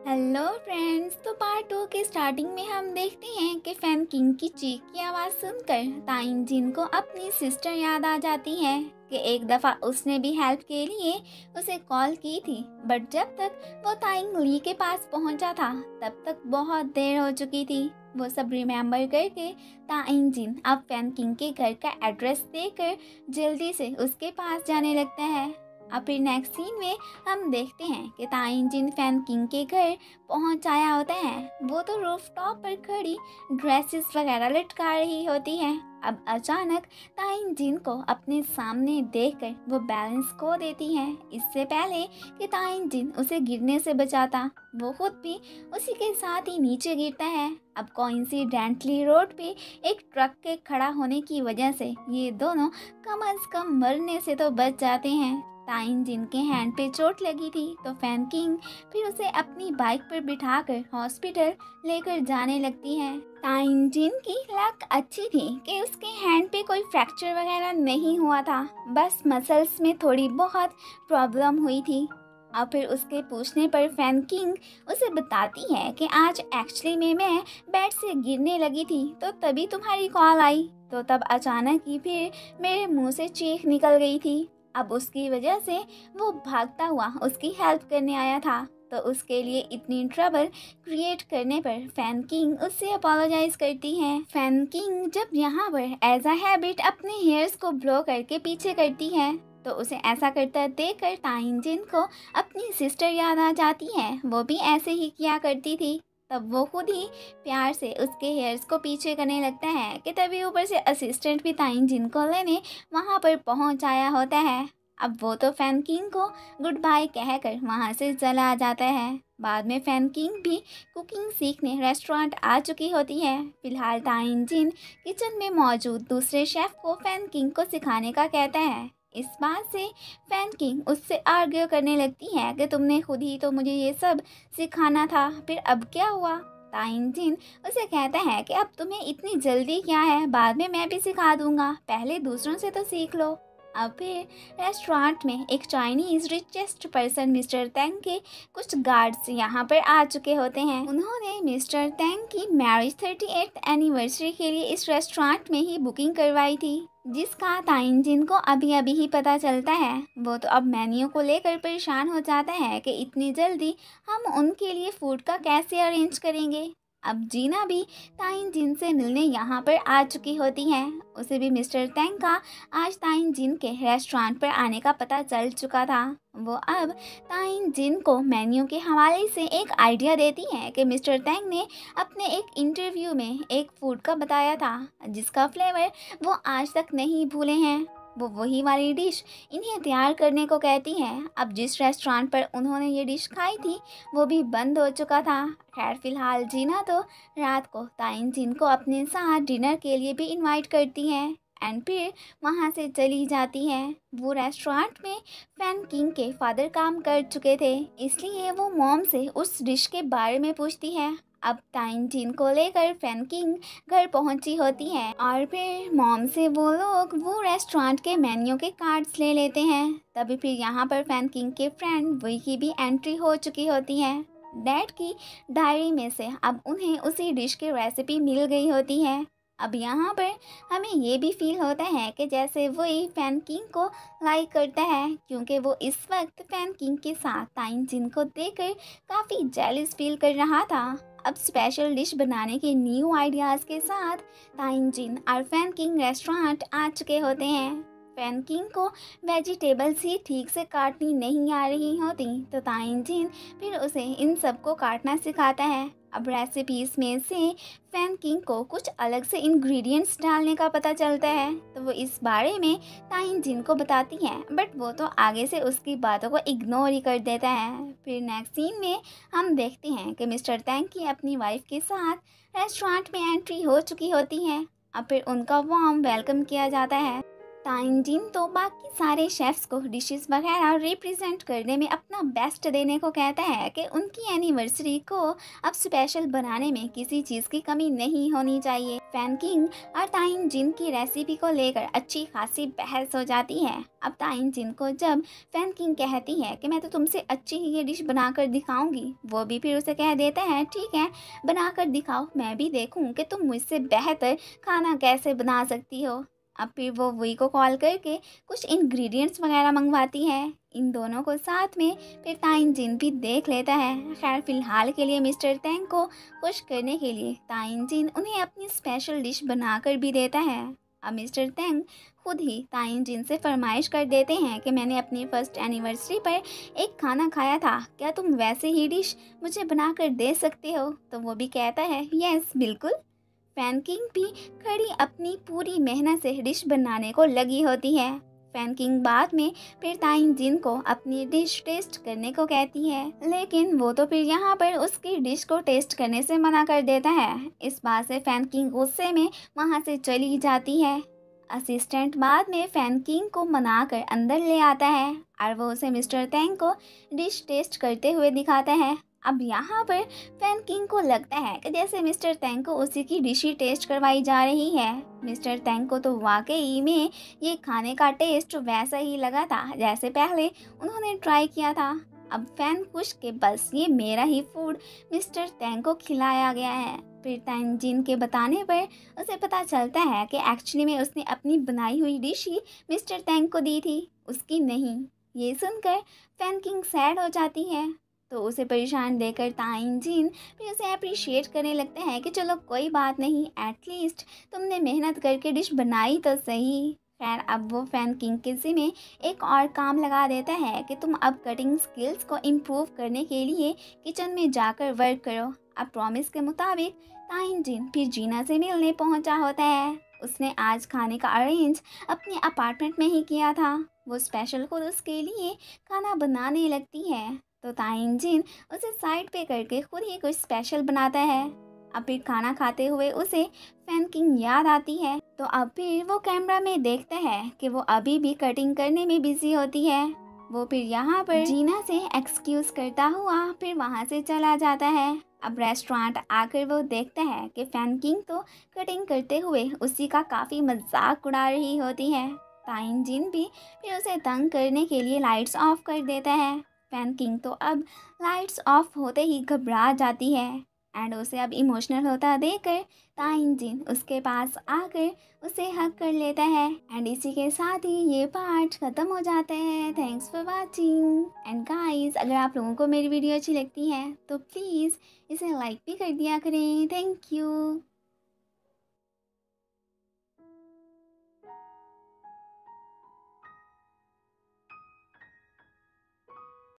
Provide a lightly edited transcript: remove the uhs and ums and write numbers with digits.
Hello friends. तो part 2 के starting में हम देखते हैं कि फैन किंग की चीख की आवाज़ सुनकर ताइन जिन को अपनी सिस्टर याद आ जाती है कि एक दफ़ा उसने भी हेल्प के लिए उसे कॉल की थी। बट जब तक वो ताइंग ली के पास पहुंचा था तब तक बहुत देर हो चुकी थी। वो सब रिमेम्बर करके ताइन जिन अब फैन किंग के घर का एड्रेस देकर जल्दी से उसके पास जाने लगता है। अब फिर नेक्स्ट सीन में हम देखते हैं कि ताइन जिन फैन किंग के घर पहुंच आया होता है। वो तो रूफटॉप पर खड़ी ड्रेसेस वगैरह लटका रही होती है। अब अचानक ताइन जिन को अपने सामने देखकर वो बैलेंस खो देती है। इससे पहले कि ताइन जिन उसे गिरने से बचाता, वो खुद भी उसी के साथ ही नीचे गिरता है। अब कोइंसिडेंटली रोड पे एक ट्रक के खड़ा होने की वजह से ये दोनों कम अज कम मरने से तो बच जाते हैं। ताइन जिन के हैंड पे चोट लगी थी तो फैन किंग फिर उसे अपनी बाइक पर बिठाकर हॉस्पिटल लेकर जाने लगती है। ताइन जिन की लक अच्छी थी कि उसके हैंड पे कोई फ्रैक्चर वगैरह नहीं हुआ था, बस मसल्स में थोड़ी बहुत प्रॉब्लम हुई थी। और फिर उसके पूछने पर फैन किंग उसे बताती है कि आज एक्चुअली में मैं बेड से गिरने लगी थी तो तभी तुम्हारी कॉल आई। तो तब अचानक ही फिर मेरे मुंह से चीख निकल गई थी। अब उसकी वजह से वो भागता हुआ उसकी हेल्प करने आया था, तो उसके लिए इतनी ट्रबल क्रिएट करने पर फैन किंग उससे अपोलोजाइज करती है। फैन किंग जब यहाँ पर एज अ हैबिट अपने हेयर्स को ब्लो करके पीछे करती है तो उसे ऐसा करता देखकर ताइन जिन को अपनी सिस्टर याद आ जाती है। वो भी ऐसे ही किया करती थी। तब वो खुद ही प्यार से उसके हेयर्स को पीछे करने लगता है कि तभी ऊपर से असिस्टेंट भी ताइन जिन को लेने वहाँ पर पहुँच आया होता है। अब वो तो फैन किंग को गुड बाय कहकर वहाँ से चला जाता है। बाद में फैन किंग भी कुकिंग सीखने रेस्टोरेंट आ चुकी होती है। फिलहाल ताइन जिन किचन में मौजूद दूसरे शेफ को फैन किंग को सिखाने का कहता है। इस बात से फैन किंग उससे आर्ग्यू करने लगती है कि तुमने खुद ही तो मुझे ये सब सिखाना था, फिर अब क्या हुआ। ताइन जिन उसे कहता है कि अब तुम्हें इतनी जल्दी क्या है, बाद में मैं भी सिखा दूंगा, पहले दूसरों से तो सीख लो। अब फिर रेस्टोरेंट में एक Chinese richest person mister Teng के कुछ गार्ड्स यहाँ पर आ चुके होते हैं। उन्होंने मिस्टर तेंग की मैरिज 38th एनिवर्सरी के लिए इस रेस्टोरेंट में ही बुकिंग करवाई थी, जिसका ताइन जिन को अभी अभी ही पता चलता है। वो तो अब मेन्यू को लेकर परेशान हो जाता है कि इतनी जल्दी हम उनके लिए फूड का कैसे अरेंज करेंगे। अब जीना भी ताइन जिन से मिलने यहाँ पर आ चुकी होती है। उसे भी मिस्टर तेंग का आज ताइन जिन के रेस्टोरेंट पर आने का पता चल चुका था। वो अब ताइन जिन को मेन्यू के हवाले से एक आइडिया देती है कि मिस्टर तेंग ने अपने एक इंटरव्यू में एक फूड का बताया था जिसका फ्लेवर वो आज तक नहीं भूले हैं। वो वही वाली डिश इन्हें तैयार करने को कहती है। अब जिस रेस्टोरेंट पर उन्होंने ये डिश खाई थी वो भी बंद हो चुका था। खैर फिलहाल जीना तो रात को ताइन जिन को अपने साथ डिनर के लिए भी इनवाइट करती है एंड फिर वहाँ से चली जाती है। वो रेस्टोरेंट में फैन किंग के फादर काम कर चुके थे, इसलिए वो मॉम से उस डिश के बारे में पूछती है। अब ताइन जिन को लेकर फैन किंग घर पहुंची होती है और फिर मॉम से वो लोग वो रेस्टोरेंट के मेन्यू के कार्ड्स ले लेते हैं। तभी फिर यहाँ पर फैन किंग के फ्रेंड वही की भी एंट्री हो चुकी होती है। डैड की डायरी में से अब उन्हें उसी डिश की रेसिपी मिल गई होती है। अब यहाँ पर हमें ये भी फील होता है कि जैसे वही फैन किंग को लाइक करता है, क्योंकि वो इस वक्त फैन किंग के साथ ताइन जिन को देखकर काफ़ी जेलस फील कर रहा था। अब स्पेशल डिश बनाने के न्यू आइडियाज़ के साथ ताइन जिन और फैन किंग रेस्टोरेंट आ चुके होते हैं। फैन किंग को वेजिटेबल्स ही ठीक से काटनी नहीं आ रही होती तो ताइन जिन फिर उसे इन सबको काटना सिखाता है। अब रेसिपीज़ में से फैन किंग को कुछ अलग से इंग्रेडिएंट्स डालने का पता चलता है तो वो इस बारे में ताइन जिन को बताती है, बट वो तो आगे से उसकी बातों को इग्नोर ही कर देता है। फिर नेक्स्ट सीन में हम देखते हैं कि मिस्टर तेंग की अपनी वाइफ के साथ रेस्टोरेंट में एंट्री हो चुकी होती है। अब फिर उनका वार्म वेलकम किया जाता है। ताइन जिन तो बाकी सारे शेफ्स को डिशेस वगैरह रिप्रेजेंट करने में अपना बेस्ट देने को कहता है कि उनकी एनिवर्सरी को अब स्पेशल बनाने में किसी चीज़ की कमी नहीं होनी चाहिए। फैन किंग और ताइन जिन की रेसिपी को लेकर अच्छी खासी बहस हो जाती है। अब ताइन जिन को जब फैन किंग कहती है कि मैं तो तुमसे अच्छी ही ये डिश बनाकर दिखाऊंगी, वो भी फिर उसे कह देता है ठीक है बनाकर दिखाओ, मैं भी देखूं कि तुम मुझसे बेहतर खाना कैसे बना सकती हो। अब फिर वो वही को कॉल करके कुछ इंग्रेडिएंट्स वगैरह मंगवाती है इन दोनों को साथ में। फिर ताइन जिन भी देख लेता है। खैर फिलहाल के लिए मिस्टर तैंग को खुश करने के लिए ताइन जिन उन्हें अपनी स्पेशल डिश बनाकर भी देता है। अब मिस्टर तैंग खुद ही ताइन जिन से फरमाइश कर देते हैं कि मैंने अपनी फर्स्ट एनिवर्सरी पर एक खाना खाया था, क्या तुम वैसे ही डिश मुझे बनाकर दे सकते हो? तो वो भी कहता है यस बिल्कुल। फैन किंग भी खड़ी अपनी पूरी मेहनत से डिश बनाने को लगी होती है। फैन किंग बाद में फिर ताइन जिन को अपनी डिश टेस्ट करने को कहती है, लेकिन वो तो फिर यहाँ पर उसकी डिश को टेस्ट करने से मना कर देता है। इस बात से फैन किंग गुस्से में वहाँ से चली जाती है। असिस्टेंट बाद में फैन किंग को मनाकर अंदर ले आता है और वो उसे मिस्टर तैंग को डिश टेस्ट करते हुए दिखाता है। अब यहाँ पर फैन किंग को लगता है कि जैसे मिस्टर तैंग को उसी की डिश ही टेस्ट करवाई जा रही है। मिस्टर तैंग को तो वाकई में ये खाने का टेस्ट वैसा ही लगा था जैसे पहले उन्होंने ट्राई किया था। अब फैन खुश के बस ये मेरा ही फूड मिस्टर तैंग को खिलाया गया है। फिर ताइन जिन के बताने पर उसे पता चलता है कि एक्चुअली में उसने अपनी बनाई हुई डिश ही मिस्टर तैंग को दी थी, उसकी नहीं। ये सुनकर फैन किंग सैड हो जाती है, तो उसे परेशान देकर ताइन जिन फिर उसे अप्रिशिएट करने लगते हैं कि चलो कोई बात नहीं, एटलीस्ट तुमने मेहनत करके डिश बनाई तो सही। खैर अब वो फैन किंग के ज़िम्मे एक और काम लगा देता है कि तुम अब कटिंग स्किल्स को इम्प्रूव करने के लिए किचन में जाकर वर्क करो। अब प्रॉमिस के मुताबिक ताइन जिन फिर जीना से मिलने पहुंचा होता है। उसने आज खाने का अरेंज अपने अपार्टमेंट में ही किया था। वो स्पेशल खुद उसके लिए खाना बनाने लगती है, तो ताइन जिन उसे साइड पे करके खुद ही कुछ स्पेशल बनाता है। अब फिर खाना खाते हुए उसे फैन किंग याद आती है, तो अब फिर वो कैमरा में देखता है कि वो अभी भी कटिंग करने में बिजी होती है। वो फिर यहाँ पर जीना से एक्सक्यूज करता हुआ फिर वहाँ से चला जाता है। अब रेस्टोरेंट आकर वो देखता है कि फैन किंग तो कटिंग करते हुए उसी का काफ़ी मजाक उड़ा रही होती है। ताइन जिन भी फिर उसे तंग करने के लिए लाइट्स ऑफ कर देता है। फैन किंग तो अब लाइट्स ऑफ होते ही घबरा जाती है एंड उसे अब इमोशनल होता देखकर ताइन जिन उसके पास आकर उसे हग कर लेता है। एंड इसी के साथ ही ये पार्ट ख़त्म हो जाता है। Thanks for watching and guys, अगर आप लोगों को मेरी वीडियो अच्छी लगती है तो प्लीज़ इसे लाइक भी कर दिया करें। Thank you.